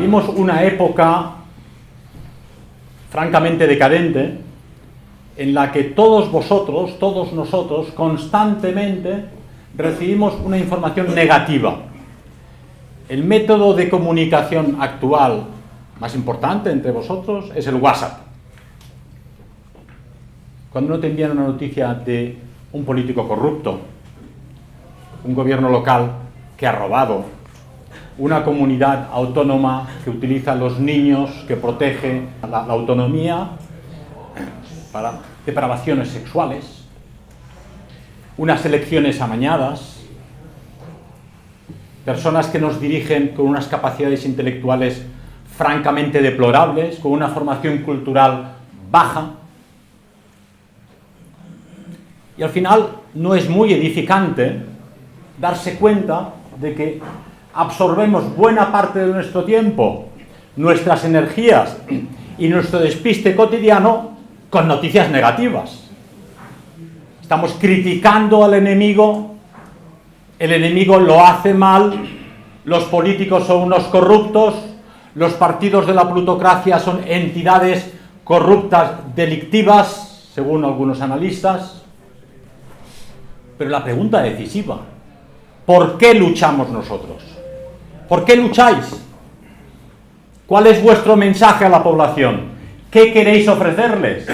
Vivimos una época francamente decadente en la que todos vosotros, todos nosotros, constantemente recibimos una información negativa. El método de comunicación actual más importante entre vosotros es el WhatsApp. Cuando uno te envía una noticia de un político corrupto, un gobierno local que ha robado, una comunidad autónoma que utiliza a los niños, que protege la autonomía para depravaciones sexuales, unas elecciones amañadas, personas que nos dirigen con unas capacidades intelectuales francamente deplorables, con una formación cultural baja. Y al final no es muy edificante darse cuenta de que absorbemos buena parte de nuestro tiempo, nuestras energías y nuestro despiste cotidiano con noticias negativas. Estamos criticando al enemigo, el enemigo lo hace mal, los políticos son unos corruptos, los partidos de la plutocracia son entidades corruptas, delictivas, según algunos analistas. Pero la pregunta decisiva, ¿por qué luchamos nosotros? ¿Por qué lucháis? ¿Cuál es vuestro mensaje a la población? ¿Qué queréis ofrecerles?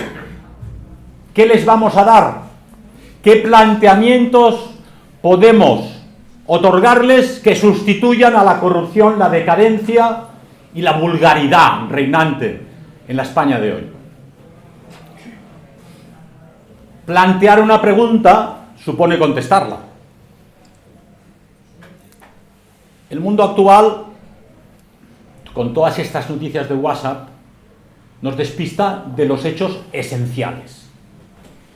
¿Qué les vamos a dar? ¿Qué planteamientos podemos otorgarles que sustituyan a la corrupción, la decadencia y la vulgaridad reinante en la España de hoy? Plantear una pregunta supone contestarla. El mundo actual, con todas estas noticias de WhatsApp, nos despista de los hechos esenciales.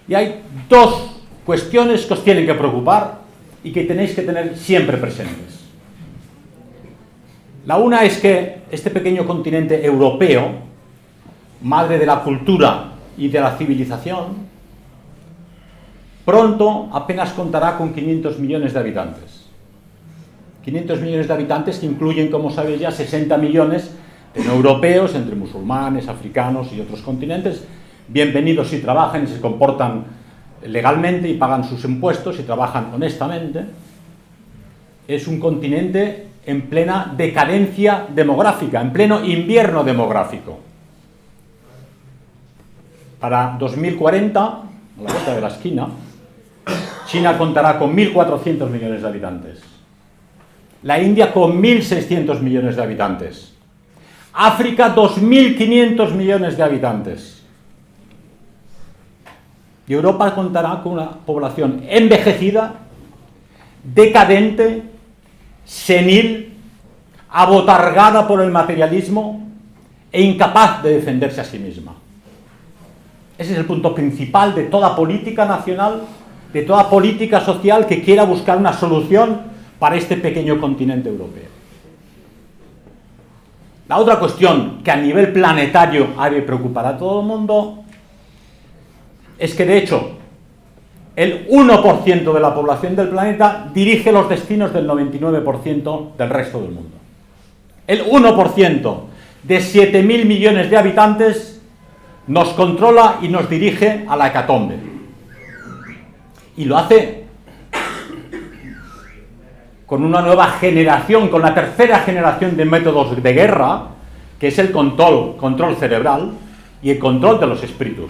Y hay dos cuestiones que os tienen que preocupar y que tenéis que tener siempre presentes. La una es que este pequeño continente europeo, madre de la cultura y de la civilización, pronto apenas contará con 500 millones de habitantes. 500 millones de habitantes que incluyen, como sabéis ya, 60 millones de no europeos, entre musulmanes, africanos y otros continentes. Bienvenidos si trabajan y se comportan legalmente y pagan sus impuestos y trabajan honestamente. Es un continente en plena decadencia demográfica, en pleno invierno demográfico. Para 2040, a la vuelta de la esquina, China contará con 1.400 millones de habitantes. La India con 1.600 millones de habitantes. África, 2.500 millones de habitantes. Y Europa contará con una población envejecida, decadente, senil, abotargada por el materialismo e incapaz de defenderse a sí misma. Ese es el punto principal de toda política nacional, de toda política social que quiera buscar una solución para este pequeño continente europeo. La otra cuestión que a nivel planetario ha de preocupar a todo el mundo es que, de hecho, el 1% de la población del planeta dirige los destinos del 99% del resto del mundo. El 1% de 7.000 millones de habitantes nos controla y nos dirige a la hecatombe. Y lo hace con una nueva generación, con la tercera generación de métodos de guerra, que es el control cerebral y el control de los espíritus.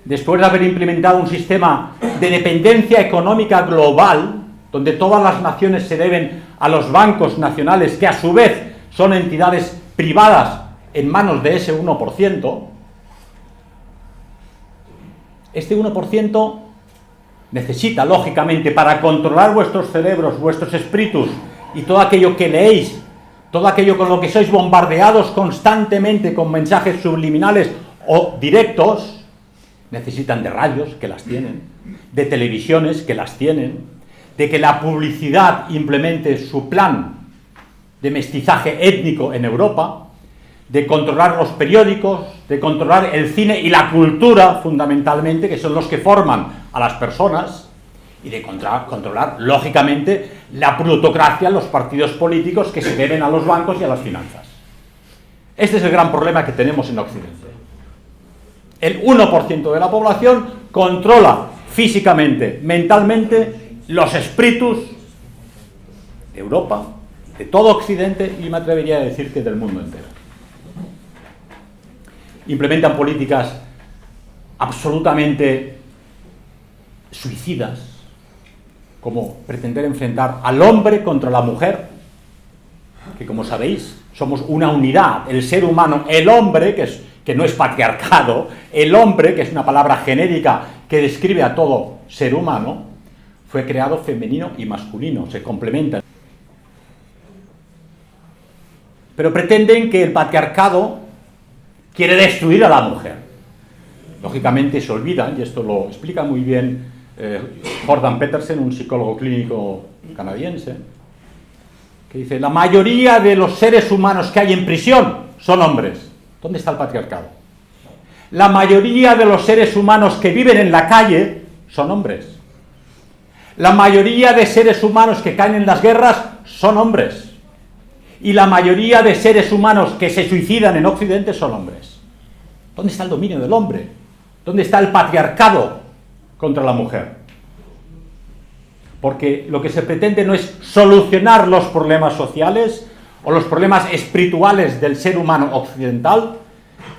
Después de haber implementado un sistema de dependencia económica global, donde todas las naciones se deben a los bancos nacionales, que a su vez son entidades privadas en manos de ese 1%, este 1% necesita, lógicamente, para controlar vuestros cerebros, vuestros espíritus y todo aquello que leéis, todo aquello con lo que sois bombardeados constantemente con mensajes subliminales o directos, necesitan de radios, que las tienen, de televisiones, que las tienen, de que la publicidad implemente su plan de mestizaje étnico en Europa, de controlar los periódicos, de controlar el cine y la cultura, fundamentalmente, que son los que forman a las personas, y de controlar, lógicamente, la plutocracia en los partidos políticos que se deben a los bancos y a las finanzas. Este es el gran problema que tenemos en Occidente. El 1% de la población controla físicamente, mentalmente, los espíritus de Europa, de todo Occidente y me atrevería a decir que del mundo entero. Implementan políticas absolutamente suicidas, como pretender enfrentar al hombre contra la mujer, que como sabéis, somos una unidad, el ser humano, el hombre, que no es patriarcado, el hombre, que es una palabra genérica que describe a todo ser humano, fue creado femenino y masculino, se complementan. Pero pretenden que el patriarcado quiere destruir a la mujer. Lógicamente se olvidan, y esto lo explica muy bien Jordan Peterson, un psicólogo clínico canadiense, que dice, la mayoría de los seres humanos que hay en prisión son hombres. ¿Dónde está el patriarcado? La mayoría de los seres humanos que viven en la calle son hombres. La mayoría de seres humanos que caen en las guerras son hombres. Y la mayoría de seres humanos que se suicidan en Occidente son hombres. ¿Dónde está el dominio del hombre? ¿Dónde está el patriarcado contra la mujer? Porque lo que se pretende no es solucionar los problemas sociales o los problemas espirituales del ser humano occidental,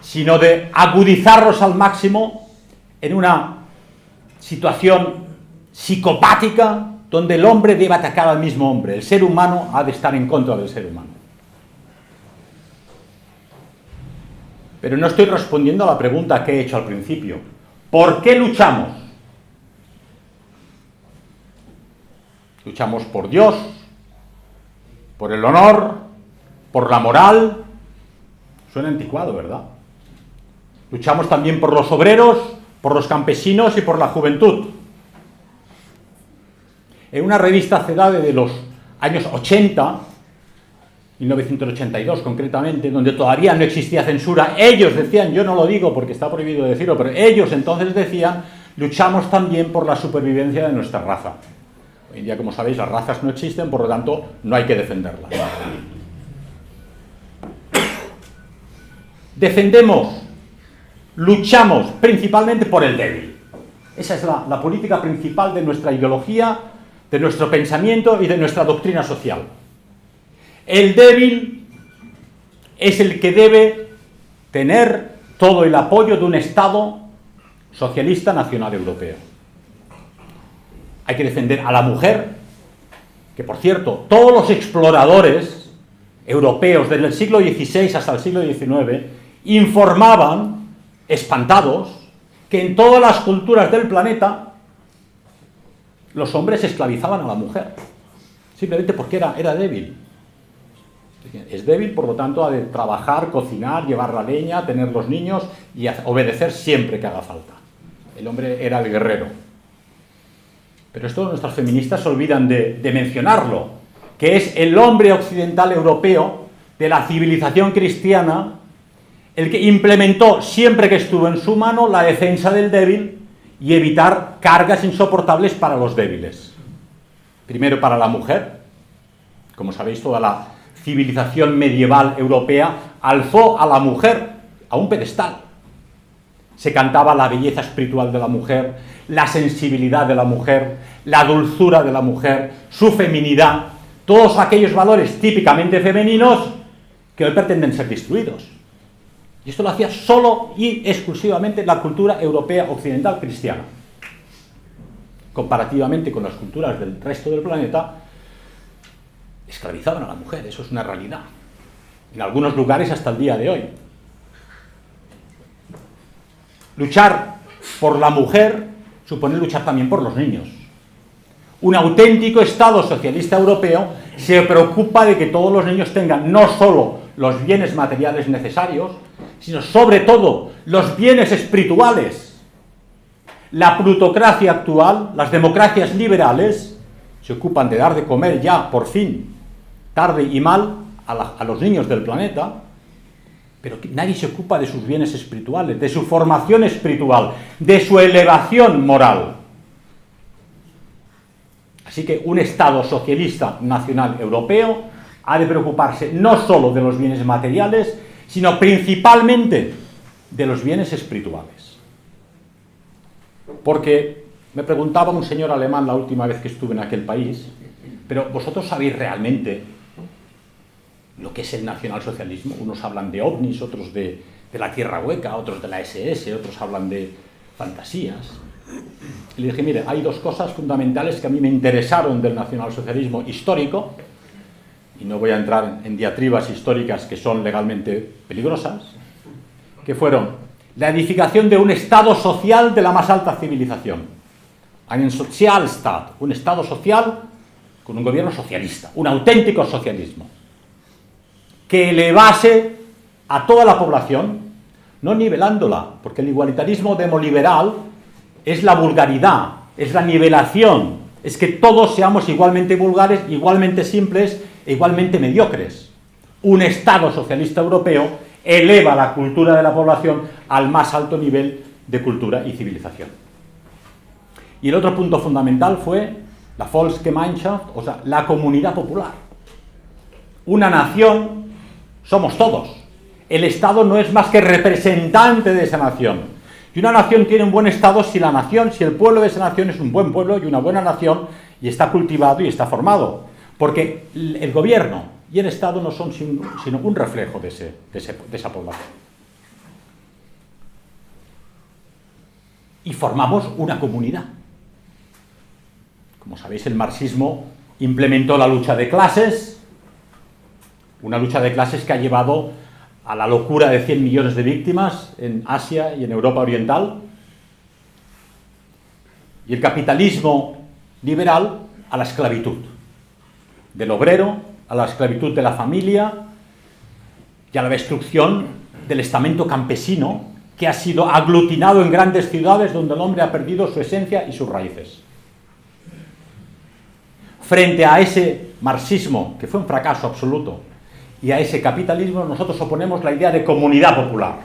sino de agudizarlos al máximo en una situación psicopática donde el hombre debe atacar al mismo hombre. El ser humano ha de estar en contra del ser humano. Pero no estoy respondiendo a la pregunta que he hecho al principio. ¿Por qué luchamos? Luchamos por Dios, por el honor, por la moral. Suena anticuado, ¿verdad? Luchamos también por los obreros, por los campesinos y por la juventud. En una revista CEDADE de los años 80, 1982 concretamente, donde todavía no existía censura, ellos decían, yo no lo digo porque está prohibido decirlo, pero ellos entonces decían, luchamos también por la supervivencia de nuestra raza. Hoy en día, como sabéis, las razas no existen, por lo tanto, no hay que defenderlas. Defendemos, luchamos principalmente por el débil. Esa es la política principal de nuestra ideología, de nuestro pensamiento y de nuestra doctrina social. El débil es el que debe tener todo el apoyo de un Estado socialista nacional europeo. Hay que defender a la mujer, que por cierto, todos los exploradores europeos desde el siglo XVI hasta el siglo XIX informaban, espantados, que en todas las culturas del planeta los hombres esclavizaban a la mujer, simplemente porque era débil. Es débil, por lo tanto, ha de trabajar, cocinar, llevar la leña, tener los niños y obedecer siempre que haga falta. El hombre era el guerrero. Pero esto nuestras feministas se olvidan de mencionarlo, que es el hombre occidental europeo de la civilización cristiana el que implementó siempre que estuvo en su mano la defensa del débil y evitar cargas insoportables para los débiles. Primero para la mujer. Como sabéis, toda la civilización medieval europea alzó a la mujer a un pedestal. Se cantaba la belleza espiritual de la mujer, la sensibilidad de la mujer, la dulzura de la mujer, su feminidad, todos aquellos valores típicamente femeninos que hoy pretenden ser destruidos. Y esto lo hacía solo y exclusivamente la cultura europea occidental cristiana. Comparativamente con las culturas del resto del planeta, esclavizaban a la mujer, eso es una realidad. En algunos lugares hasta el día de hoy. Luchar por la mujer supone luchar también por los niños. Un auténtico Estado socialista europeo se preocupa de que todos los niños tengan no solo los bienes materiales necesarios, sino sobre todo los bienes espirituales. La plutocracia actual, las democracias liberales, se ocupan de dar de comer ya, por fin, tarde y mal, a los niños del planeta, pero nadie se ocupa de sus bienes espirituales, de su formación espiritual, de su elevación moral. Así que un Estado socialista nacional europeo ha de preocuparse no solo de los bienes materiales, sino principalmente de los bienes espirituales. Porque me preguntaba un señor alemán la última vez que estuve en aquel país, pero ¿vosotros sabéis realmente lo que es el nacionalsocialismo? Unos hablan de ovnis, otros de la tierra hueca, otros de la SS, otros hablan de fantasías. Y le dije, mire, hay dos cosas fundamentales que a mí me interesaron del nacionalsocialismo histórico, y no voy a entrar en diatribas históricas que son legalmente peligrosas, que fueron la edificación de un Estado social de la más alta civilización, einen Sozialstaat, un Estado social con un gobierno socialista, un auténtico socialismo, que elevase a toda la población, no nivelándola, porque el igualitarismo demoliberal es la vulgaridad, es la nivelación, es que todos seamos igualmente vulgares, igualmente simples e igualmente mediocres. Un Estado socialista europeo eleva la cultura de la población al más alto nivel de cultura y civilización. Y el otro punto fundamental fue la Volksgemeinschaft, o sea, la comunidad popular. Una nación somos todos. El Estado no es más que representante de esa nación. Y una nación tiene un buen Estado si el pueblo de esa nación es un buen pueblo y una buena nación y está cultivado y está formado. Porque el gobierno y el Estado no son sino un reflejo de esa población. Y formamos una comunidad. Como sabéis, el marxismo implementó la lucha de clases, una lucha de clases que ha llevado a la locura de 100 millones de víctimas en Asia y en Europa Oriental, y el capitalismo liberal a la esclavitud, del obrero a la esclavitud de la familia y a la destrucción del estamento campesino que ha sido aglutinado en grandes ciudades donde el hombre ha perdido su esencia y sus raíces. Frente a ese marxismo, que fue un fracaso absoluto, y a ese capitalismo, nosotros oponemos la idea de comunidad popular.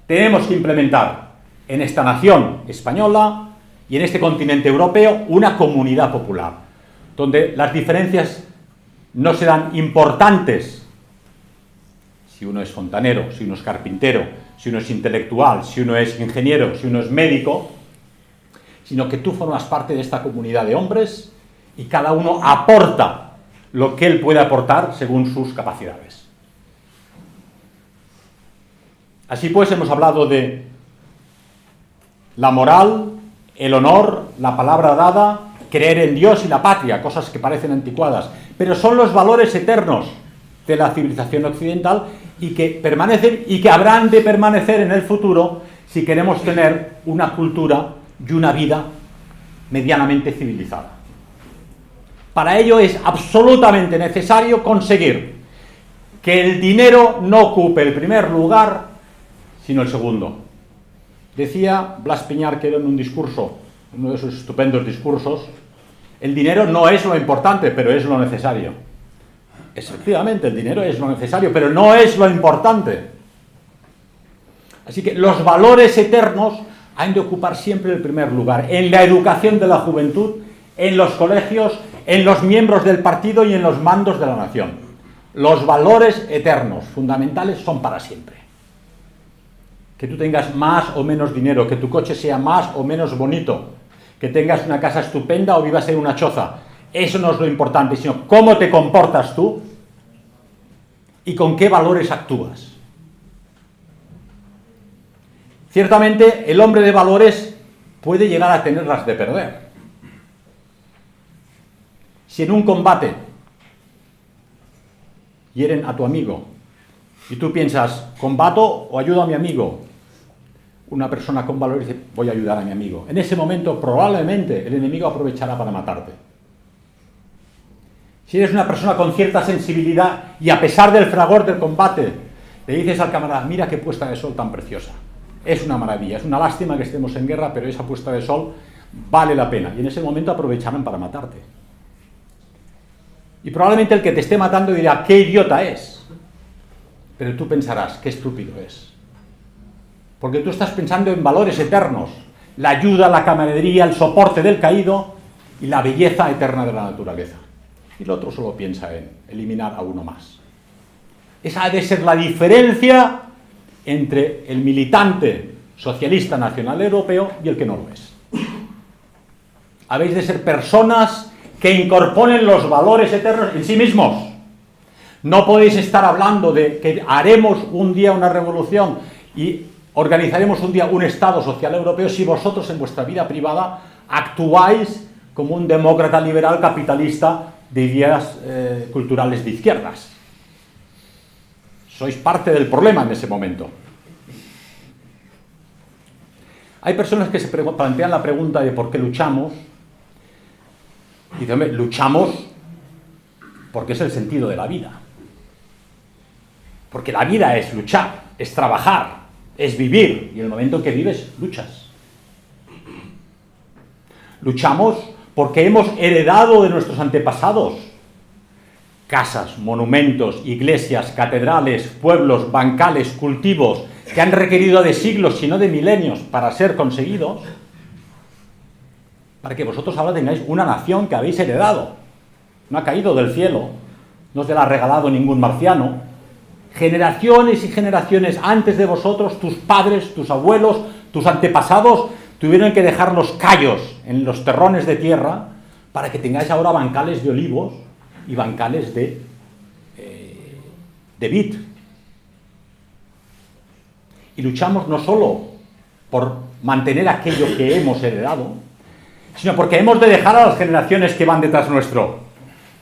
Tenemos que implementar en esta nación española y en este continente europeo una comunidad popular, donde las diferencias no serán importantes si uno es fontanero, si uno es carpintero, si uno es intelectual, si uno es ingeniero, si uno es médico, sino que tú formas parte de esta comunidad de hombres y cada uno aporta lo que él puede aportar según sus capacidades. Así pues, hemos hablado de la moral, el honor, la palabra dada, creer en Dios y la patria, cosas que parecen anticuadas, pero son los valores eternos de la civilización occidental y que permanecen y que habrán de permanecer en el futuro si queremos tener una cultura y una vida medianamente civilizada. Para ello es absolutamente necesario conseguir que el dinero no ocupe el primer lugar, sino el segundo. Decía Blas Piñar, que era en un discurso, uno de sus estupendos discursos, el dinero no es lo importante, pero es lo necesario. Efectivamente, el dinero es lo necesario, pero no es lo importante. Así que los valores eternos han de ocupar siempre el primer lugar, en la educación de la juventud, en los colegios, en los miembros del partido y en los mandos de la nación. Los valores eternos, fundamentales, son para siempre. Que tú tengas más o menos dinero, que tu coche sea más o menos bonito, que tengas una casa estupenda o vivas en una choza, eso no es lo importante, sino cómo te comportas tú y con qué valores actúas. Ciertamente, el hombre de valores puede llegar a tenerlas de perder. Si en un combate hieren a tu amigo y tú piensas, ¿combato o ayudo a mi amigo? Una persona con valores dice, voy a ayudar a mi amigo. En ese momento probablemente el enemigo aprovechará para matarte. Si eres una persona con cierta sensibilidad y a pesar del fragor del combate le dices al camarada, mira qué puesta de sol tan preciosa. Es una maravilla, es una lástima que estemos en guerra, pero esa puesta de sol vale la pena. Y en ese momento aprovecharán para matarte. Y probablemente el que te esté matando dirá, qué idiota es. Pero tú pensarás, qué estúpido es. Porque tú estás pensando en valores eternos. La ayuda, la camaradería, el soporte del caído y la belleza eterna de la naturaleza. Y el otro solo piensa en eliminar a uno más. Esa ha de ser la diferencia entre el militante socialista nacional europeo y el que no lo es. Habéis de ser personas que incorporen los valores eternos en sí mismos. No podéis estar hablando de que haremos un día una revolución y organizaremos un día un Estado social europeo si vosotros en vuestra vida privada actuáis como un demócrata liberal capitalista de ideas culturales de izquierdas. Sois parte del problema en ese momento. Hay personas que se plantean la pregunta de por qué luchamos. Y dicen, hombre, luchamos porque es el sentido de la vida. Porque la vida es luchar, es trabajar, es vivir. Y en el momento en que vives, luchas. Luchamos porque hemos heredado de nuestros antepasados casas, monumentos, iglesias, catedrales, pueblos, bancales, cultivos, que han requerido de siglos, si no de milenios, para ser conseguidos, para que vosotros ahora tengáis una nación que habéis heredado. No ha caído del cielo, no os la ha regalado ningún marciano. Generaciones y generaciones antes de vosotros, tus padres, tus abuelos, tus antepasados, tuvieron que dejar los callos en los terrones de tierra para que tengáis ahora bancales de olivos y bancales de vid. Y luchamos no solo por mantener aquello que hemos heredado, sino porque hemos de dejar a las generaciones que van detrás nuestro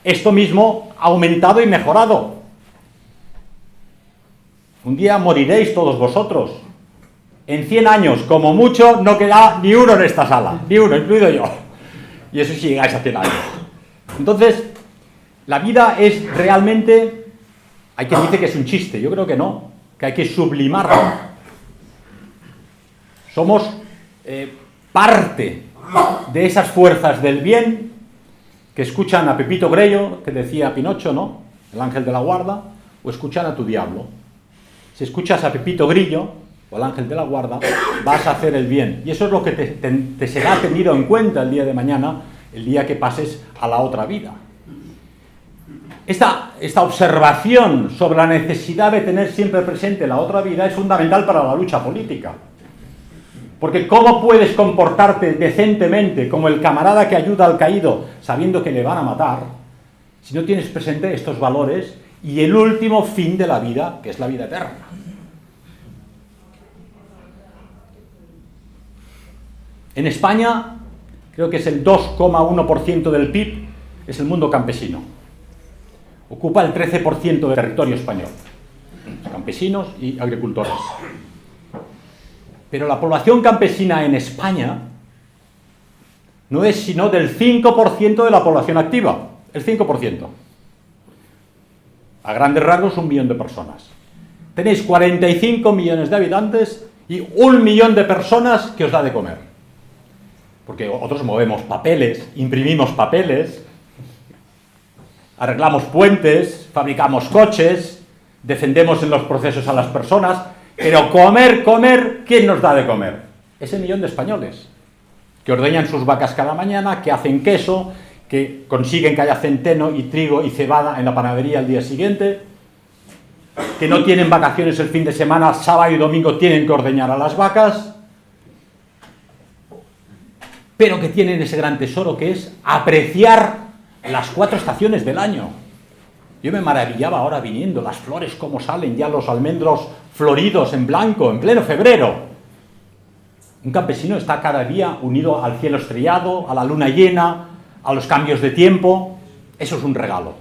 esto mismo aumentado y mejorado. Un día moriréis todos vosotros. En 100 años, como mucho, no queda ni uno en esta sala, ni uno, incluido yo. Y eso si llegáis a 100 años. Entonces, la vida es realmente... Hay quien dice que es un chiste, yo creo que no, que hay que sublimarla. Somos parte de esas fuerzas del bien que escuchan a Pepito Grillo, que decía Pinocho, ¿no? El ángel de la guarda, o escuchan a tu diablo. Si escuchas a Pepito Grillo, o al ángel de la guarda, vas a hacer el bien. Y eso es lo que te será tenido en cuenta el día de mañana, el día que pases a la otra vida. Esta observación sobre la necesidad de tener siempre presente la otra vida es fundamental para la lucha política. Porque ¿cómo puedes comportarte decentemente como el camarada que ayuda al caído sabiendo que le van a matar si no tienes presente estos valores y el último fin de la vida, que es la vida eterna? En España, creo que es el 2,1% del PIB, es el mundo campesino. Ocupa el 13% del territorio español. Campesinos y agricultores. Pero la población campesina en España no es sino del 5% de la población activa. El 5%. A grandes rasgos, 1 millón de personas. Tenéis 45 millones de habitantes y 1 millón de personas que os da de comer. Porque otros movemos papeles, imprimimos papeles, arreglamos puentes, fabricamos coches, defendemos en los procesos a las personas, pero comer, ¿quién nos da de comer? Ese millón de españoles, que ordeñan sus vacas cada mañana, que hacen queso, que consiguen que haya centeno y trigo y cebada en la panadería al día siguiente, que no tienen vacaciones el fin de semana, sábado y domingo tienen que ordeñar a las vacas, pero que tienen ese gran tesoro que es apreciar las 4 estaciones del año. Yo me maravillaba ahora viniendo, las flores cómo salen ya, los almendros floridos en blanco, en pleno febrero. Un campesino está cada día unido al cielo estrellado, a la luna llena, a los cambios de tiempo. Eso es un regalo.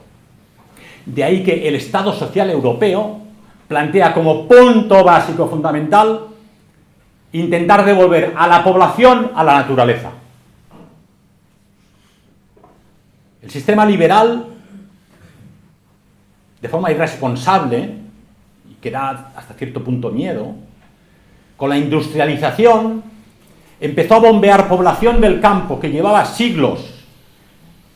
De ahí que el Estado Social Europeo plantea como punto básico fundamental intentar devolver a la población a la naturaleza. El sistema liberal, de forma irresponsable, y que da hasta cierto punto miedo, con la industrialización, empezó a bombear población del campo que llevaba siglos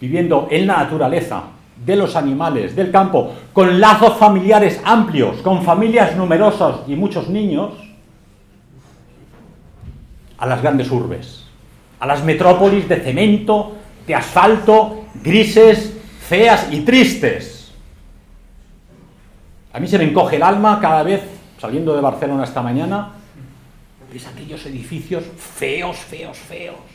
viviendo en la naturaleza, de los animales, del campo, con lazos familiares amplios, con familias numerosas y muchos niños, a las grandes urbes, a las metrópolis de cemento, de asfalto, grises, feas y tristes. A mí se me encoge el alma cada vez, saliendo de Barcelona esta mañana, ves aquellos edificios feos,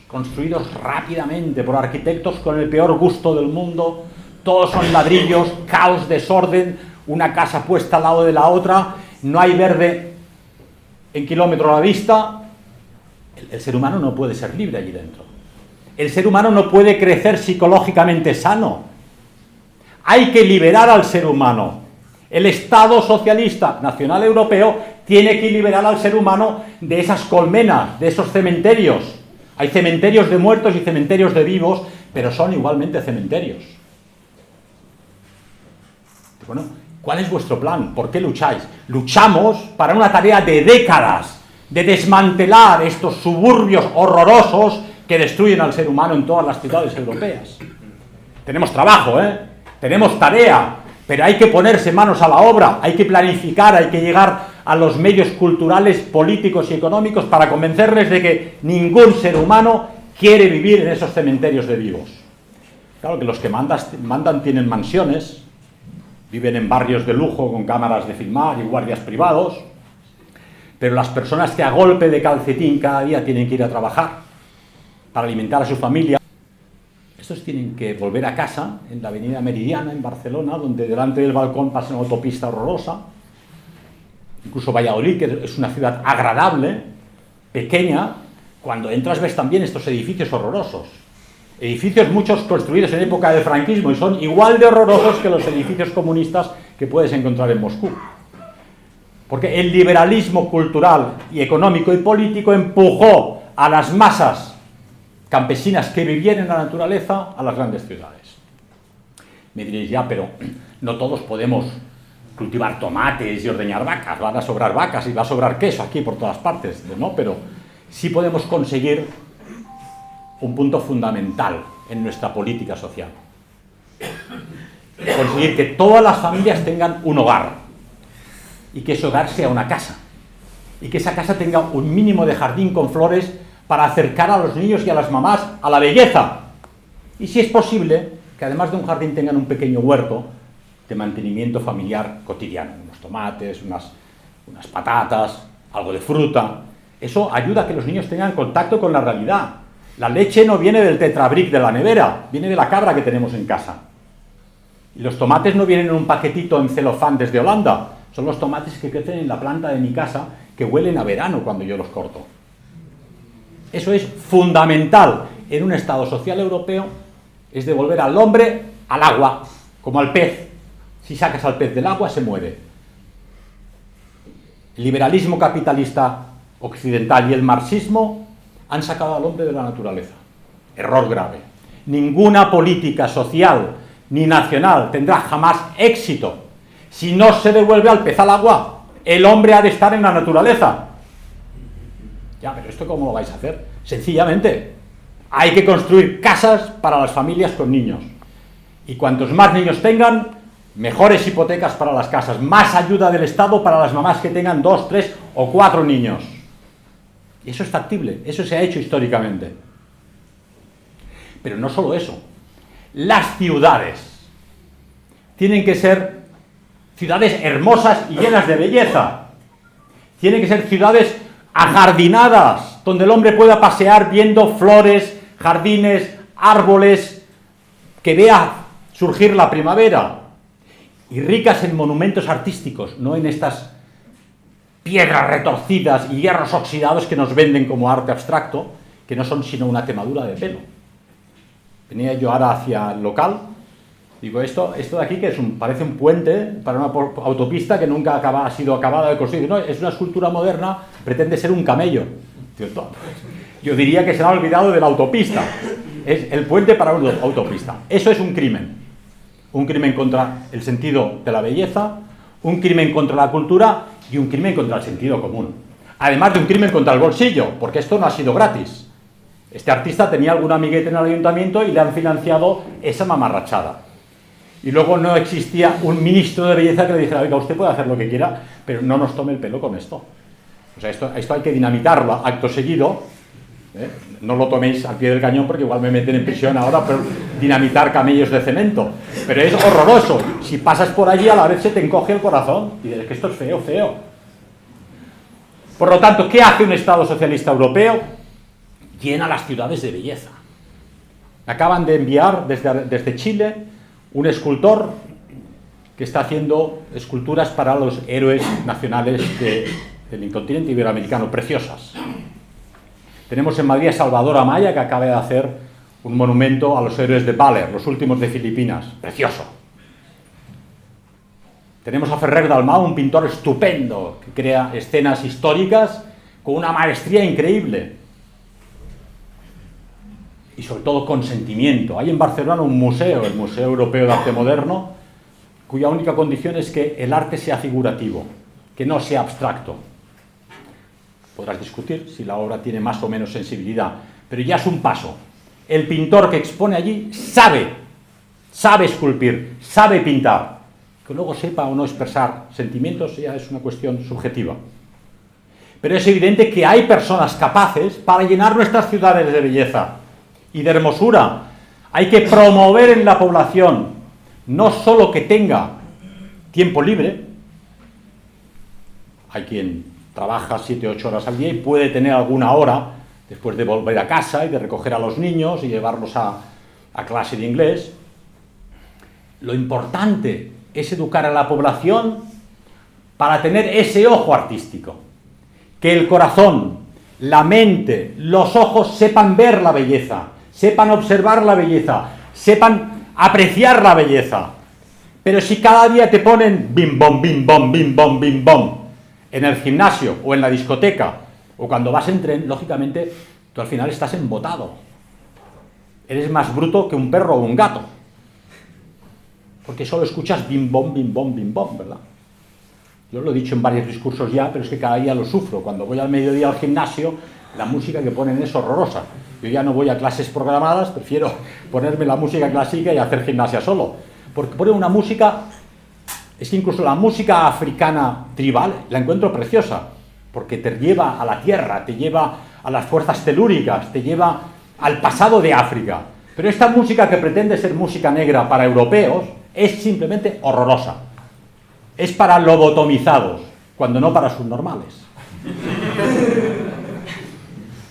construidos rápidamente por arquitectos con el peor gusto del mundo, todos son ladrillos, caos, desorden, una casa puesta al lado de la otra, no hay verde en kilómetro a la vista. El ser humano no puede ser libre allí dentro. El ser humano no puede crecer psicológicamente sano. Hay que liberar al ser humano. El Estado socialista nacional europeo tiene que liberar al ser humano de esas colmenas, de esos cementerios. Hay cementerios de muertos y cementerios de vivos, pero son igualmente cementerios. Bueno, ¿cuál es vuestro plan? ¿Por qué lucháis? Luchamos para una tarea de décadas, de desmantelar estos suburbios horrorosos que destruyen al ser humano en todas las ciudades europeas. Tenemos trabajo, tenemos tarea, pero hay que ponerse manos a la obra, hay que planificar, hay que llegar a los medios culturales, políticos y económicos para convencerles de que ningún ser humano quiere vivir en esos cementerios de vivos. Claro que los que mandan tienen mansiones, viven en barrios de lujo con cámaras de filmar y guardias privados, pero las personas que a golpe de calcetín cada día tienen que ir a trabajar para alimentar a su familia, estos tienen que volver a casa en la avenida Meridiana, en Barcelona, donde delante del balcón pasa una autopista horrorosa. Incluso Valladolid, que es una ciudad agradable, pequeña, cuando entras ves también estos edificios horrorosos. Edificios muchos construidos en época del franquismo y son igual de horrorosos que los edificios comunistas que puedes encontrar en Moscú. Porque el liberalismo cultural y económico y político empujó a las masas campesinas que vivían en la naturaleza a las grandes ciudades. Me diréis, ya, pero no todos podemos cultivar tomates y ordeñar vacas, van a sobrar vacas y va a sobrar queso aquí por todas partes, ¿no? Pero sí podemos conseguir un punto fundamental en nuestra política social. Conseguir que todas las familias tengan un hogar y que ese hogar sea una casa y que esa casa tenga un mínimo de jardín con flores para acercar a los niños y a las mamás a la belleza. Y si es posible, que además de un jardín tengan un pequeño huerto de mantenimiento familiar cotidiano, unos tomates, unas patatas, algo de fruta. Eso ayuda a que los niños tengan contacto con la realidad. La leche no viene del tetrabric de la nevera, viene de la cabra que tenemos en casa. Y los tomates no vienen en un paquetito en celofán desde Holanda, son los tomates que crecen en la planta de mi casa, que huelen a verano cuando yo los corto. Eso es fundamental en un Estado social europeo, es devolver al hombre al agua, como al pez. Si sacas al pez del agua, se muere. El liberalismo capitalista occidental y el marxismo han sacado al hombre de la naturaleza. Error grave. Ninguna política social ni nacional tendrá jamás éxito si no se devuelve al pez al agua. El hombre ha de estar en la naturaleza. Ya, pero ¿esto cómo lo vais a hacer? Sencillamente, hay que construir casas para las familias con niños. Y cuantos más niños tengan, mejores hipotecas para las casas, más ayuda del Estado para las mamás que tengan 2, 3 o 4 niños. Y eso es factible, eso se ha hecho históricamente. Pero no solo eso. Las ciudades tienen que ser ciudades hermosas y llenas de belleza. Tienen que ser ciudades ajardinadas, donde el hombre pueda pasear viendo flores, jardines, árboles, que vea surgir la primavera. Y ricas en monumentos artísticos, no en estas piedras retorcidas y hierros oxidados que nos venden como arte abstracto, que no son sino una quemadura de pelo. Venía yo ahora hacia el local, digo, esto de aquí que parece un puente para una autopista que nunca ha sido acabada de construir. No, es una escultura moderna, pretende ser un camello. Yo diría que se ha olvidado de la autopista. Es el puente para una autopista. Eso es un crimen. Un crimen contra el sentido de la belleza, un crimen contra la cultura y un crimen contra el sentido común. Además de un crimen contra el bolsillo, porque esto no ha sido gratis. Este artista tenía algún amiguete en el ayuntamiento y le han financiado esa mamarrachada. Y luego no existía un ministro de belleza que le dijera, oiga, usted puede hacer lo que quiera, pero no nos tome el pelo con esto. O sea, esto hay que dinamitarlo acto seguido No lo toméis al pie del cañón porque igual me meten en prisión ahora por dinamitar camellos de cemento. Pero es horroroso. Si pasas por allí, a la vez se te encoge el corazón y dices que esto es feo, feo. Por lo tanto, ¿qué hace un Estado socialista europeo? Llena las ciudades de belleza. Acaban de enviar desde Chile un escultor que está haciendo esculturas para los héroes nacionales del continente iberoamericano, preciosas. Tenemos en Madrid a Salvador Amaya, que acaba de hacer un monumento a los héroes de Baler, los últimos de Filipinas, precioso. Tenemos a Ferrer Dalmau, un pintor estupendo, que crea escenas históricas con una maestría increíble. Y sobre todo con sentimiento. Hay en Barcelona un museo, el Museo Europeo de Arte Moderno, cuya única condición es que el arte sea figurativo, que no sea abstracto. Podrás discutir si la obra tiene más o menos sensibilidad, pero ya es un paso. El pintor que expone allí sabe esculpir, sabe pintar. Que luego sepa o no expresar sentimientos ya es una cuestión subjetiva. Pero es evidente que hay personas capaces para llenar nuestras ciudades de belleza y de hermosura. Hay que promover en la población no solo que tenga tiempo libre. Hay quien trabaja 7 o 8 horas al día y puede tener alguna hora después de volver a casa y de recoger a los niños y llevarlos a clase de inglés. Lo importante es educar a la población para tener ese ojo artístico. Que el corazón, la mente, los ojos sepan ver la belleza, sepan observar la belleza, sepan apreciar la belleza. Pero si cada día te ponen bim bom, bim bom, bim bom, bim bom, en el gimnasio o en la discoteca, o cuando vas en tren, lógicamente, tú al final estás embotado. Eres más bruto que un perro o un gato. Porque solo escuchas bim bom, bim bom, bim bom, ¿verdad? Yo lo he dicho en varios discursos ya, pero es que cada día lo sufro. Cuando voy al mediodía al gimnasio, la música que ponen es horrorosa. Yo ya no voy a clases programadas, prefiero ponerme la música clásica y hacer gimnasia solo. Porque ponen una música, es que incluso la música africana tribal la encuentro preciosa, porque te lleva a la tierra, te lleva a las fuerzas telúricas, te lleva al pasado de África. Pero esta música que pretende ser música negra para europeos es simplemente horrorosa. Es para lobotomizados, cuando no para subnormales.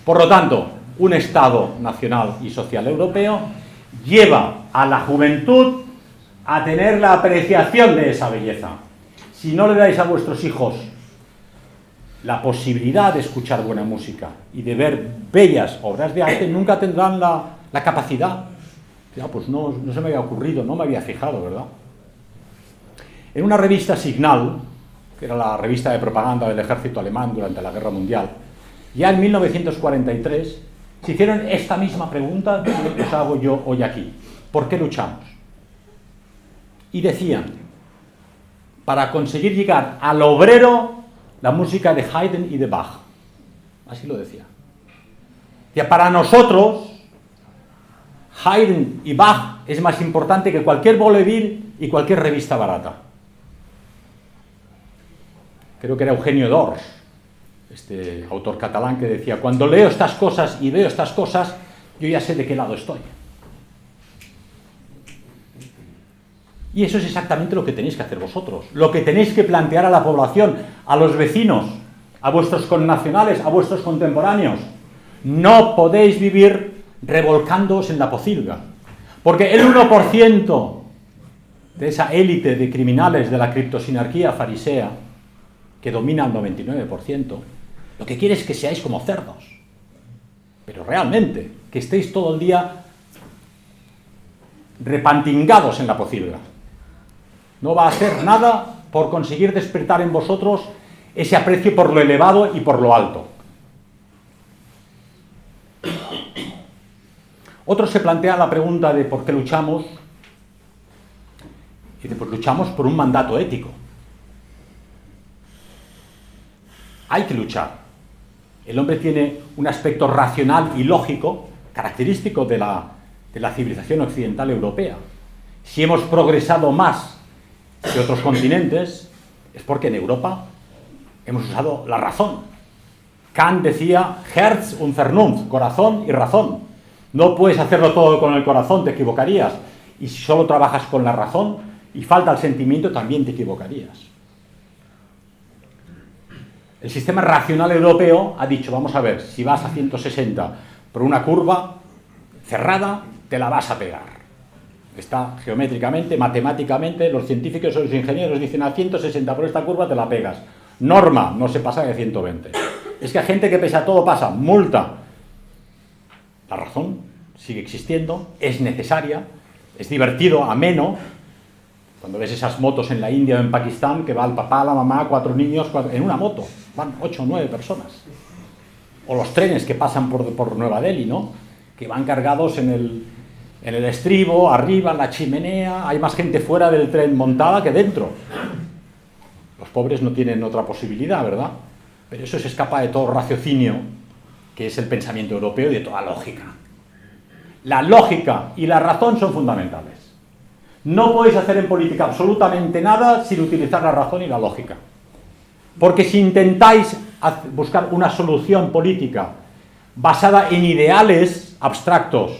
Por lo tanto, un Estado nacional y social europeo lleva a la juventud a tener la apreciación de esa belleza. Si no le dais a vuestros hijos la posibilidad de escuchar buena música y de ver bellas obras de arte, nunca tendrán la capacidad. Ya, pues no se me había ocurrido, no me había fijado, ¿verdad? En una revista Signal, que era la revista de propaganda del ejército alemán durante la Guerra Mundial, ya en 1943 se hicieron esta misma pregunta que os hago yo hoy aquí. ¿Por qué luchamos? Y decían, para conseguir llegar al obrero, la música de Haydn y de Bach. Así lo decía. Ya para nosotros, Haydn y Bach es más importante que cualquier vodevil y cualquier revista barata. Creo que era Eugenio d'Ors, este autor catalán, que decía: cuando leo estas cosas y veo estas cosas, yo ya sé de qué lado estoy. Y eso es exactamente lo que tenéis que hacer vosotros, lo que tenéis que plantear a la población, a los vecinos, a vuestros connacionales, a vuestros contemporáneos. No podéis vivir revolcándoos en la pocilga, porque el 1% de esa élite de criminales de la criptosinarquía farisea, que domina el 99%, lo que quiere es que seáis como cerdos, pero realmente, que estéis todo el día repantingados en la pocilga. No va a hacer nada por conseguir despertar en vosotros ese aprecio por lo elevado y por lo alto. Otros se plantean la pregunta de por qué luchamos, y de pues luchamos por un mandato ético. Hay que luchar. El hombre tiene un aspecto racional y lógico, característico de la civilización occidental europea. Si hemos progresado más que otros continentes, es porque en Europa hemos usado la razón. Kant decía Herz und Vernunft, corazón y razón. No puedes hacerlo todo con el corazón, te equivocarías. Y si solo trabajas con la razón y falta el sentimiento, también te equivocarías. El sistema racional europeo ha dicho, vamos a ver, si vas a 160 por una curva cerrada, te la vas a pegar. Está geométricamente, matemáticamente, los científicos o los ingenieros dicen a 160 por esta curva te la pegas. Norma, no se pasa de 120. Es que hay gente que pese a todo pasa, multa. La razón sigue existiendo, es necesaria, es divertido, ameno. Cuando ves esas motos en la India o en Pakistán, que va el papá, la mamá, 4 niños, en una moto, van 8 o 9 personas. O los trenes que pasan por Nueva Delhi, ¿no? Que van cargados en el estribo, arriba, en la chimenea, hay más gente fuera del tren montada que dentro. Los pobres no tienen otra posibilidad, ¿verdad? Pero eso se escapa de todo raciocinio, que es el pensamiento europeo y de toda lógica. La lógica y la razón son fundamentales. No podéis hacer en política absolutamente nada sin utilizar la razón y la lógica. Porque si intentáis buscar una solución política basada en ideales abstractos,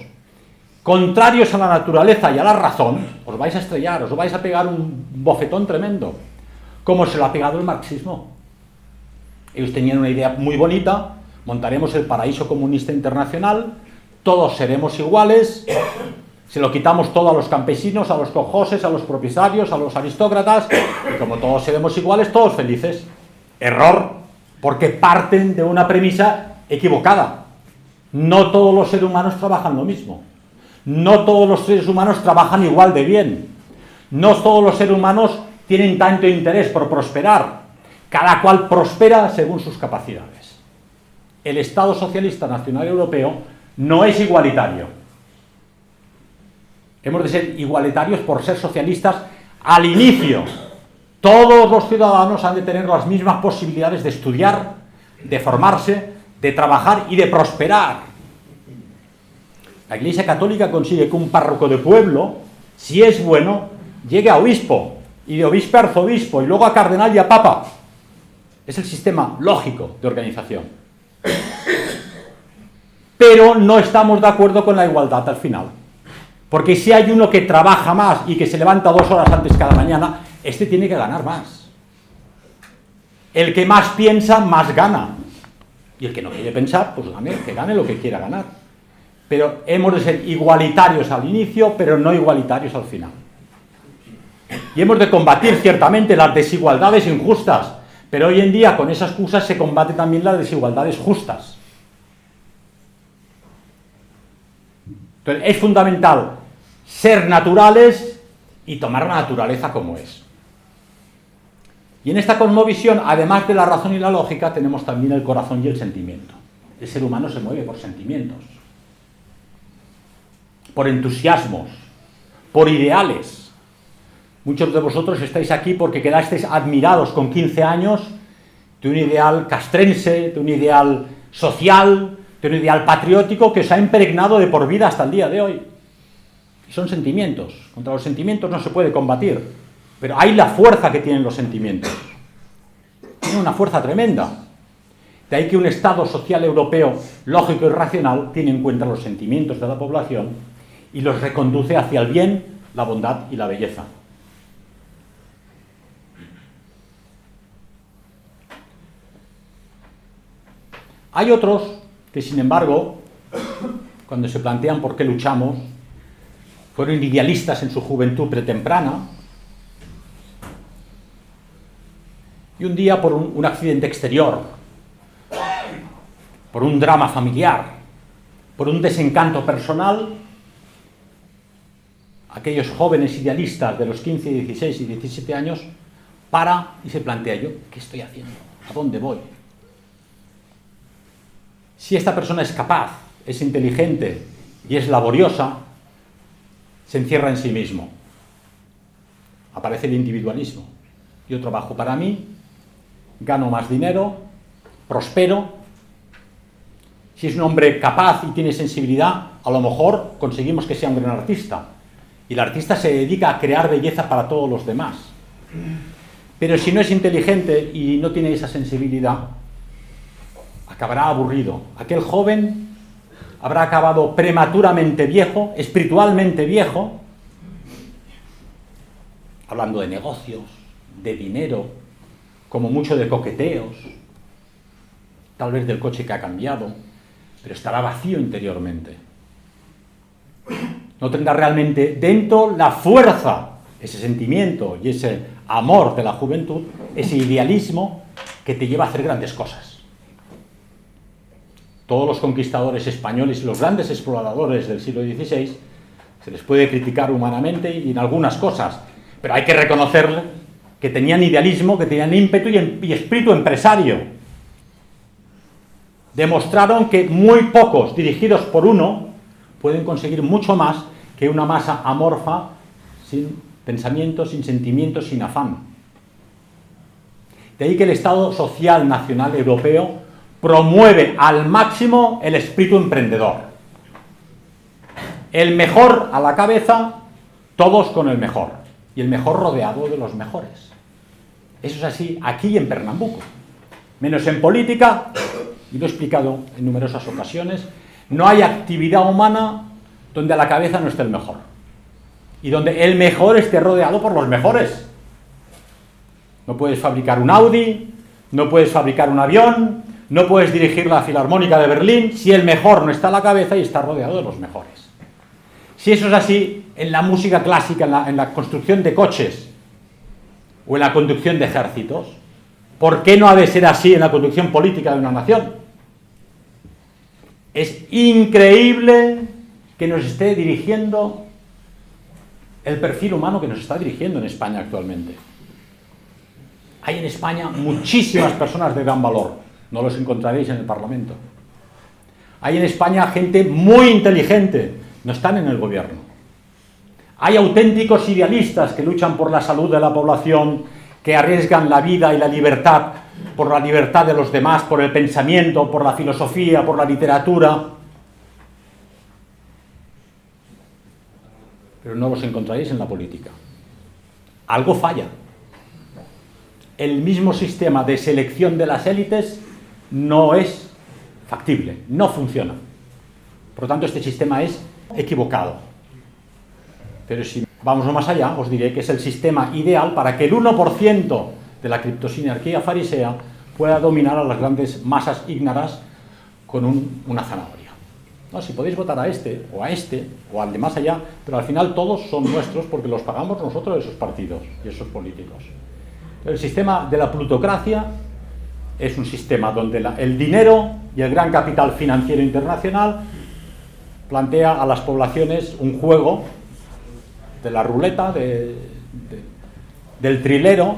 contrarios a la naturaleza y a la razón, os vais a estrellar, os vais a pegar un bofetón tremendo, como se lo ha pegado el marxismo. Ellos tenían una idea muy bonita, montaremos el paraíso comunista internacional, todos seremos iguales, se lo quitamos todo a los campesinos, a los cojoses, a los propietarios, a los aristócratas, y como todos seremos iguales, todos felices. Error, porque parten de una premisa equivocada. No todos los seres humanos trabajan lo mismo. No todos los seres humanos trabajan igual de bien. No todos los seres humanos tienen tanto interés por prosperar. Cada cual prospera según sus capacidades. El Estado Socialista Nacional Europeo no es igualitario. Hemos de ser igualitarios por ser socialistas al inicio. Todos los ciudadanos han de tener las mismas posibilidades de estudiar, de formarse, de trabajar y de prosperar. La Iglesia Católica consigue que un párroco de pueblo, si es bueno, llegue a obispo, y de obispo a arzobispo, y luego a cardenal y a papa. Es el sistema lógico de organización. Pero no estamos de acuerdo con la igualdad al final. Porque si hay uno que trabaja más y que se levanta 2 horas antes cada mañana, este tiene que ganar más. El que más piensa, más gana. Y el que no quiere pensar, pues que gane lo que quiera ganar. Pero hemos de ser igualitarios al inicio, pero no igualitarios al final. Y hemos de combatir ciertamente las desigualdades injustas, pero hoy en día con esas excusas se combate también las desigualdades justas. Entonces es fundamental ser naturales y tomar la naturaleza como es. Y en esta cosmovisión, además de la razón y la lógica, tenemos también el corazón y el sentimiento. El ser humano se mueve por sentimientos, por entusiasmos, por ideales. Muchos de vosotros estáis aquí porque quedasteis admirados con 15 años de un ideal castrense, de un ideal social, de un ideal patriótico que os ha impregnado de por vida hasta el día de hoy. Y son sentimientos. Contra los sentimientos no se puede combatir, pero hay la fuerza que tienen los sentimientos. Tienen una fuerza tremenda. De ahí que un Estado social europeo lógico y racional tiene en cuenta los sentimientos de la población y los reconduce hacia el bien, la bondad y la belleza. Hay otros que, sin embargo, cuando se plantean por qué luchamos, fueron idealistas en su juventud pretemprana y un día por un accidente exterior, por un drama familiar, por un desencanto personal, aquellos jóvenes idealistas de los 15, 16 y 17 años para y se plantea: ¿yo qué estoy haciendo? ¿A dónde voy? Si esta persona es capaz, es inteligente y es laboriosa, se encierra en sí mismo. Aparece el individualismo. Yo trabajo para mí, gano más dinero, prospero. Si es un hombre capaz y tiene sensibilidad, a lo mejor conseguimos que sea un gran artista. Y el artista se dedica a crear belleza para todos los demás. Pero si no es inteligente y no tiene esa sensibilidad, acabará aburrido. Aquel joven habrá acabado prematuramente viejo, espiritualmente viejo, hablando de negocios, de dinero, como mucho de coqueteos, tal vez del coche que ha cambiado, pero estará vacío interiormente. No tendrá realmente dentro la fuerza, ese sentimiento y ese amor de la juventud, ese idealismo que te lleva a hacer grandes cosas. Todos los conquistadores españoles y los grandes exploradores del siglo XVI se les puede criticar humanamente y en algunas cosas, pero hay que reconocerle que tenían idealismo, que tenían ímpetu y espíritu empresario. Demostraron que muy pocos, dirigidos por uno, pueden conseguir mucho más que una masa amorfa, sin pensamiento, sin sentimientos, sin afán. De ahí que el Estado Social Nacional Europeo promueve al máximo el espíritu emprendedor. El mejor a la cabeza, todos con el mejor. Y el mejor rodeado de los mejores. Eso es así aquí y en Pernambuco. Menos en política, y lo he explicado en numerosas ocasiones, no hay actividad humana donde a la cabeza no esté el mejor. Y donde el mejor esté rodeado por los mejores. No puedes fabricar un Audi, no puedes fabricar un avión, no puedes dirigir la Filarmónica de Berlín si el mejor no está a la cabeza y está rodeado de los mejores. Si eso es así en la música clásica, en la construcción de coches o en la conducción de ejércitos, ¿por qué no ha de ser así en la conducción política de una nación? Es increíble que nos esté dirigiendo el perfil humano que nos está dirigiendo en España actualmente. Hay en España muchísimas personas de gran valor, no los encontraréis en el Parlamento. Hay en España gente muy inteligente, no están en el gobierno. Hay auténticos idealistas que luchan por la salud de la población, que arriesgan la vida y la libertad por la libertad de los demás, por el pensamiento, por la filosofía, por la literatura. Pero no los encontraréis en la política. Algo falla. El mismo sistema de selección de las élites no es factible, no funciona. Por lo tanto, este sistema es equivocado. Pero si vamos más allá, os diré que es el sistema ideal para que el 1% de la criptosinarquía farisea pueda dominar a las grandes masas ígnaras con una zanahoria. No, si podéis votar a este, o al de más allá, pero al final todos son nuestros porque los pagamos nosotros esos partidos y esos políticos. El sistema de la plutocracia es un sistema donde el dinero y el gran capital financiero internacional plantea a las poblaciones un juego de la ruleta, del trilero,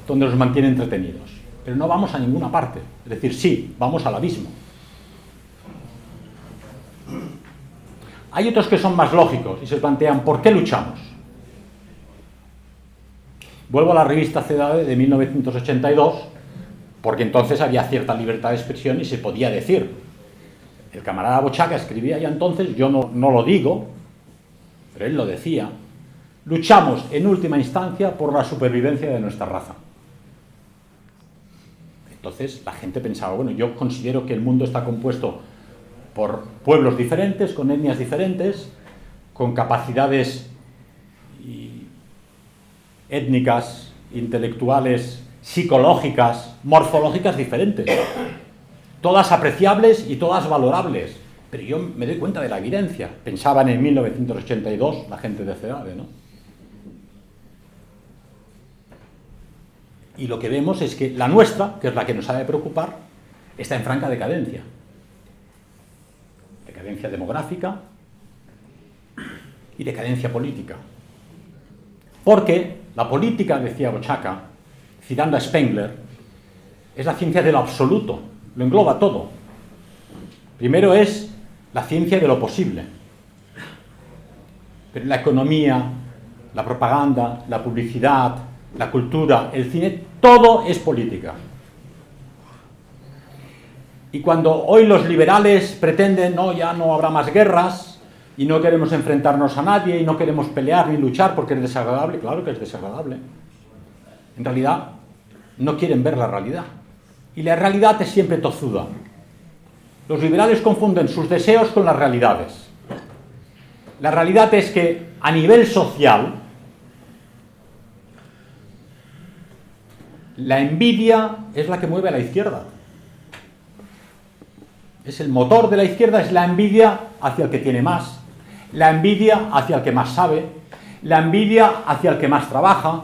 donde los mantiene entretenidos. Pero no vamos a ninguna parte. Es decir, sí, vamos al abismo. Hay otros que son más lógicos y se plantean ¿por qué luchamos? Vuelvo a la revista CEDADE de 1982, porque entonces había cierta libertad de expresión y se podía decir. El camarada Bochaca escribía ya entonces, yo no lo digo, pero él lo decía, luchamos en última instancia por la supervivencia de nuestra raza. Entonces la gente pensaba, bueno, yo considero que el mundo está compuesto por pueblos diferentes, con etnias diferentes, con capacidades étnicas, intelectuales, psicológicas, morfológicas diferentes. Todas apreciables y todas valorables. Pero yo me doy cuenta de la evidencia. Pensaban en 1982 la gente de CEDADE, ¿no? Y lo que vemos es que la nuestra, que es la que nos ha de preocupar, está en franca decadencia. Decadencia demográfica y decadencia política. Porque la política, decía Bochaca, citando a Spengler, es la ciencia de lo absoluto, lo engloba todo. Primero es la ciencia de lo posible. Pero la economía, la propaganda, la publicidad, la cultura, el cine, todo es política. Y cuando hoy los liberales pretenden, no, ya no habrá más guerras, y no queremos enfrentarnos a nadie, y no queremos pelear ni luchar porque es desagradable, claro que es desagradable. En realidad, no quieren ver la realidad. y la realidad es siempre tozuda. Los liberales confunden sus deseos con las realidades. La realidad es que a nivel social la envidia es la que mueve a la izquierda. Es el motor de la izquierda, es la envidia hacia el que tiene más, la envidia hacia el que más sabe, la envidia hacia el que más trabaja,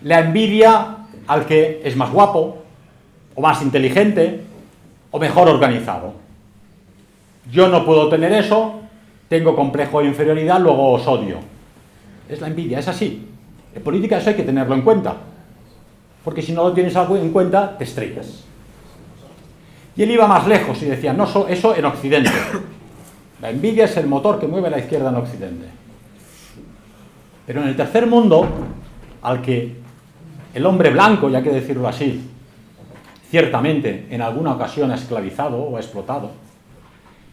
la envidia al que es más guapo, o más inteligente, o mejor organizado. Yo no puedo tener eso, tengo complejo de inferioridad, luego os odio. Es la envidia, es así. En política eso hay que tenerlo en cuenta, porque si no lo tienes en cuenta, te estrellas. Y él iba más lejos y decía, no, eso en Occidente. La envidia es el motor que mueve a la izquierda en Occidente. Pero en el tercer mundo, al que el hombre blanco, ya que decirlo así, ciertamente en alguna ocasión ha esclavizado o ha explotado,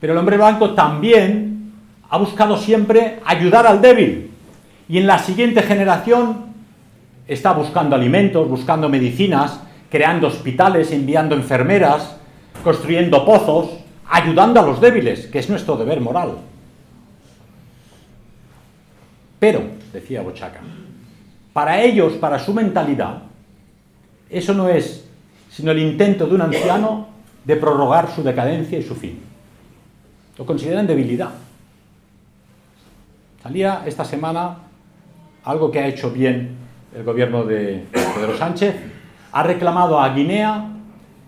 pero el hombre blanco también ha buscado siempre ayudar al débil. Y en la siguiente generación está buscando alimentos, buscando medicinas, creando hospitales, enviando enfermeras, construyendo pozos, ayudando a los débiles, que es nuestro deber moral. Pero, decía Bochaca, para ellos, para su mentalidad, eso no es sino el intento de un anciano de prorrogar su decadencia y su fin. Lo consideran debilidad. Salía esta semana algo que ha hecho bien el gobierno de Pedro Sánchez. Ha reclamado a Guinea.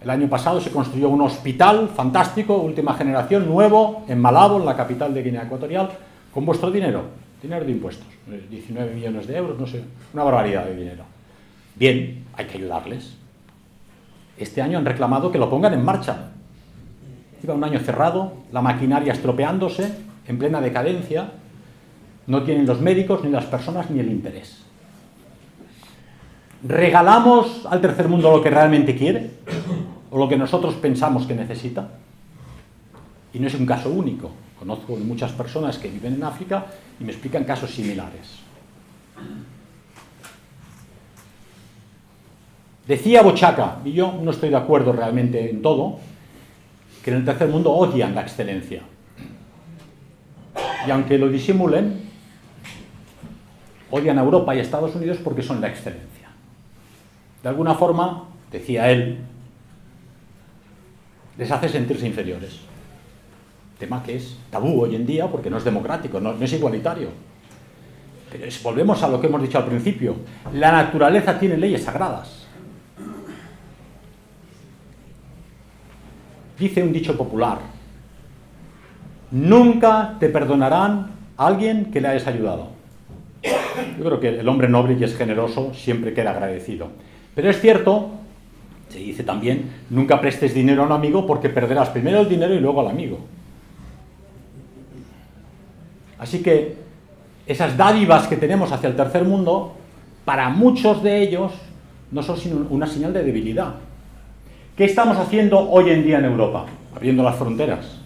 El año pasado se construyó un hospital fantástico, última generación, nuevo, en Malabo, en la capital de Guinea Ecuatorial, con vuestro dinero de impuestos, 19 millones de euros, no sé, una barbaridad de dinero. Bien, hay que ayudarles. Este año han reclamado que lo pongan en marcha. Lleva un año cerrado, la maquinaria estropeándose, en plena decadencia, no tienen los médicos, ni las personas, ni el interés. ¿Regalamos al tercer mundo lo que realmente quiere? ¿O lo que nosotros pensamos que necesita? Y no es un caso único. Conozco muchas personas que viven en África y me explican casos similares. Decía Bochaca, y yo no estoy de acuerdo realmente en todo, que en el tercer mundo odian la excelencia. Y aunque lo disimulen, odian a Europa y a Estados Unidos porque son la excelencia. De alguna forma, decía él, les hace sentirse inferiores. Tema que es tabú hoy en día porque no es democrático, no es igualitario. Pero volvemos a lo que hemos dicho al principio. La naturaleza tiene leyes sagradas. Dice un dicho popular, nunca te perdonarán a alguien que le hayas ayudado. Yo creo que el hombre noble y es generoso siempre queda agradecido. Pero es cierto, se dice también, nunca prestes dinero a un amigo porque perderás primero el dinero y luego al amigo. Así que esas dádivas que tenemos hacia el tercer mundo, para muchos de ellos, no son sino una señal de debilidad. ¿Qué estamos haciendo hoy en día en Europa? Abriendo las fronteras.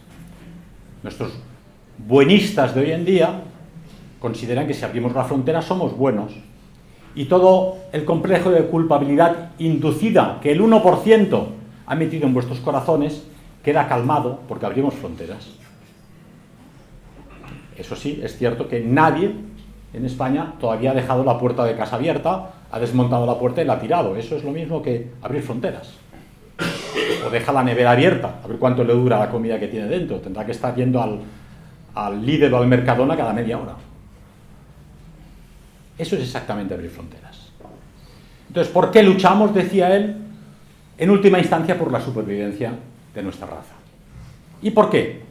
Nuestros buenistas de hoy en día consideran que si abrimos la frontera somos buenos. Y todo el complejo de culpabilidad inducida que el 1% ha metido en vuestros corazones queda calmado porque abrimos fronteras. Eso sí, es cierto que nadie en España todavía ha dejado la puerta de casa abierta, ha desmontado la puerta y la ha tirado. Eso es lo mismo que abrir fronteras. O deja la nevera abierta, a ver cuánto le dura la comida que tiene dentro. Tendrá que estar yendo al Lidl o al Mercadona cada media hora. Eso es exactamente abrir fronteras. Entonces, ¿por qué luchamos? Decía él, en última instancia por la supervivencia de nuestra raza. ¿Y por qué?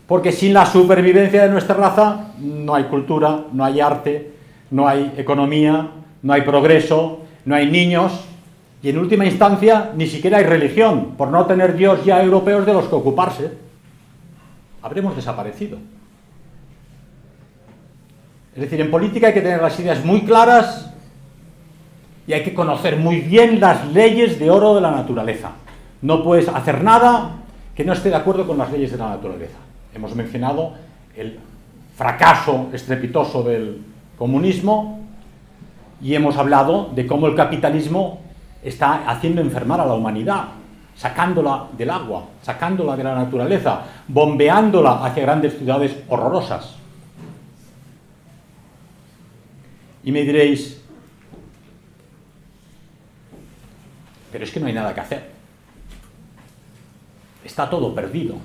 Porque sin la supervivencia de nuestra raza no hay cultura, no hay arte, no hay economía, no hay progreso, no hay niños y en última instancia ni siquiera hay religión, por no tener Dios ya europeos de los que ocuparse. Habremos desaparecido. Es decir, en política hay que tener las ideas muy claras y hay que conocer muy bien las leyes de oro de la naturaleza. No puedes hacer nada que no esté de acuerdo con las leyes de la naturaleza. Hemos mencionado el fracaso estrepitoso del comunismo y hemos hablado de cómo el capitalismo está haciendo enfermar a la humanidad. sacándola del agua, sacándola de la naturaleza, bombeándola hacia grandes ciudades horrorosas. Y me diréis, pero es que no hay nada que hacer. Está todo perdido.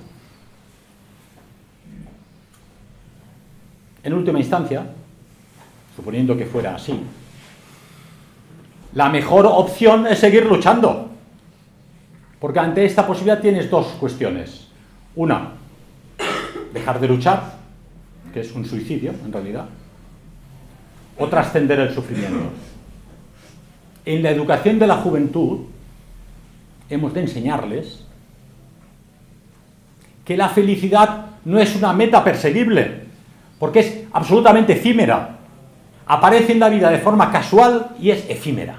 En última instancia, suponiendo que fuera así, la mejor opción es seguir luchando. Porque ante esta posibilidad tienes dos cuestiones. Una, dejar de luchar, que es un suicidio en realidad, o trascender el sufrimiento. En la educación de la juventud hemos de enseñarles que la felicidad no es una meta perseguible, porque es absolutamente efímera. Aparece en la vida de forma casual y es efímera.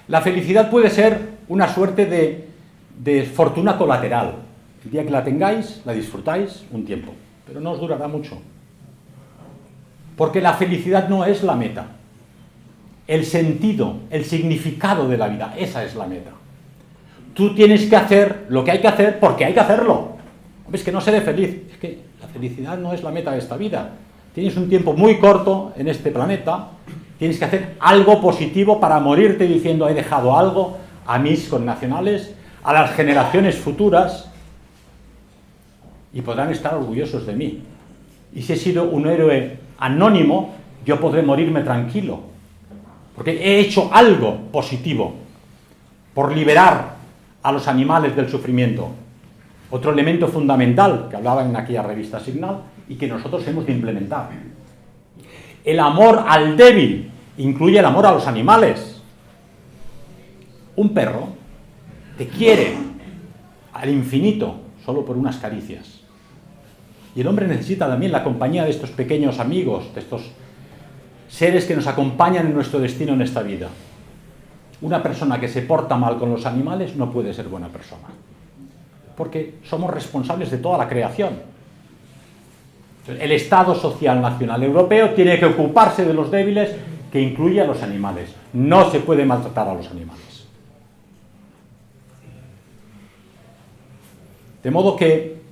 La felicidad puede ser una suerte de fortuna colateral. El día que la tengáis, la disfrutáis un tiempo, pero no os durará mucho. Porque la felicidad no es la meta. El sentido, el significado de la vida, esa es la meta. Tú tienes que hacer lo que hay que hacer porque hay que hacerlo. Es que no seré feliz. Es que la felicidad no es la meta de esta vida. Tienes un tiempo muy corto en este planeta. Tienes que hacer algo positivo para morirte diciendo he dejado algo a mis connacionales, a las generaciones futuras, y podrán estar orgullosos de mí. Y si he sido un héroe anónimo, yo podré morirme tranquilo, porque he hecho algo positivo por liberar a los animales del sufrimiento. Otro elemento fundamental que hablaba en aquella revista Signal y que nosotros hemos de implementar. El amor al débil incluye el amor a los animales. Un perro te quiere al infinito solo por unas caricias. Y el hombre necesita también la compañía de estos pequeños amigos, de estos seres que nos acompañan en nuestro destino en esta vida. Una persona que se porta mal con los animales no puede ser buena persona, porque somos responsables de toda la creación. El Estado Social Nacional Europeo tiene que ocuparse de los débiles, que incluye a los animales. No se puede maltratar a los animales. De modo que,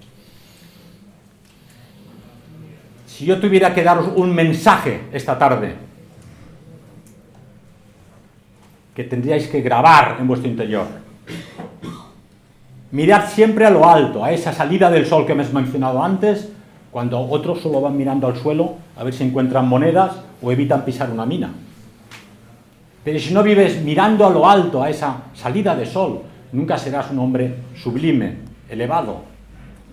si yo tuviera que daros un mensaje esta tarde, que tendríais que grabar en vuestro interior, mirad siempre a lo alto, a esa salida del sol que hemos mencionado antes, cuando otros solo van mirando al suelo a ver si encuentran monedas o evitan pisar una mina. Pero si no vives mirando a lo alto, a esa salida de sol, nunca serás un hombre sublime, elevado,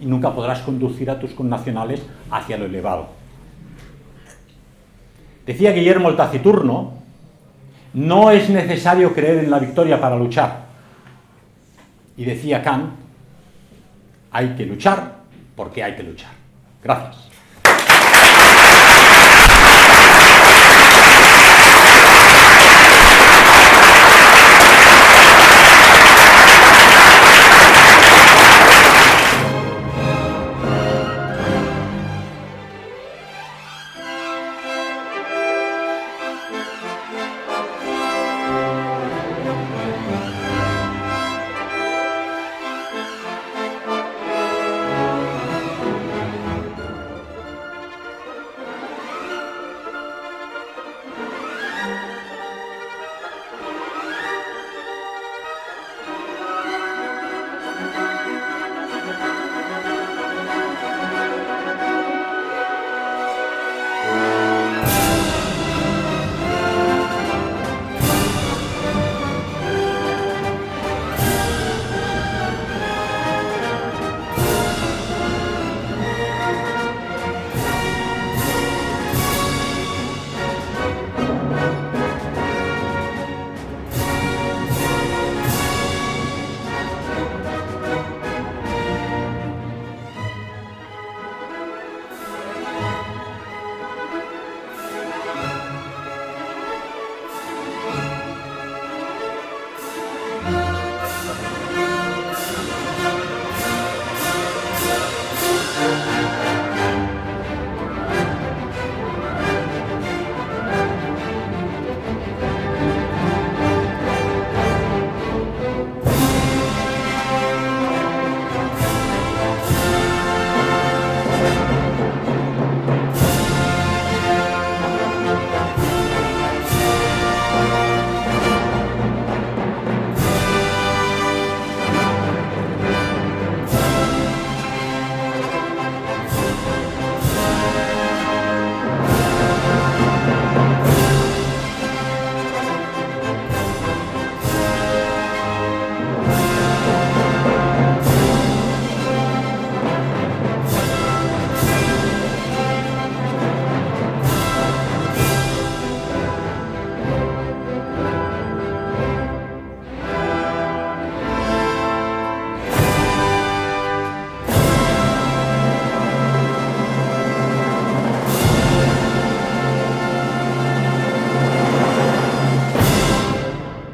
y nunca podrás conducir a tus connacionales hacia lo elevado. Decía Guillermo el Taciturno, no es necesario creer en la victoria para luchar. Y decía Kant, hay que luchar porque hay que luchar. Gracias.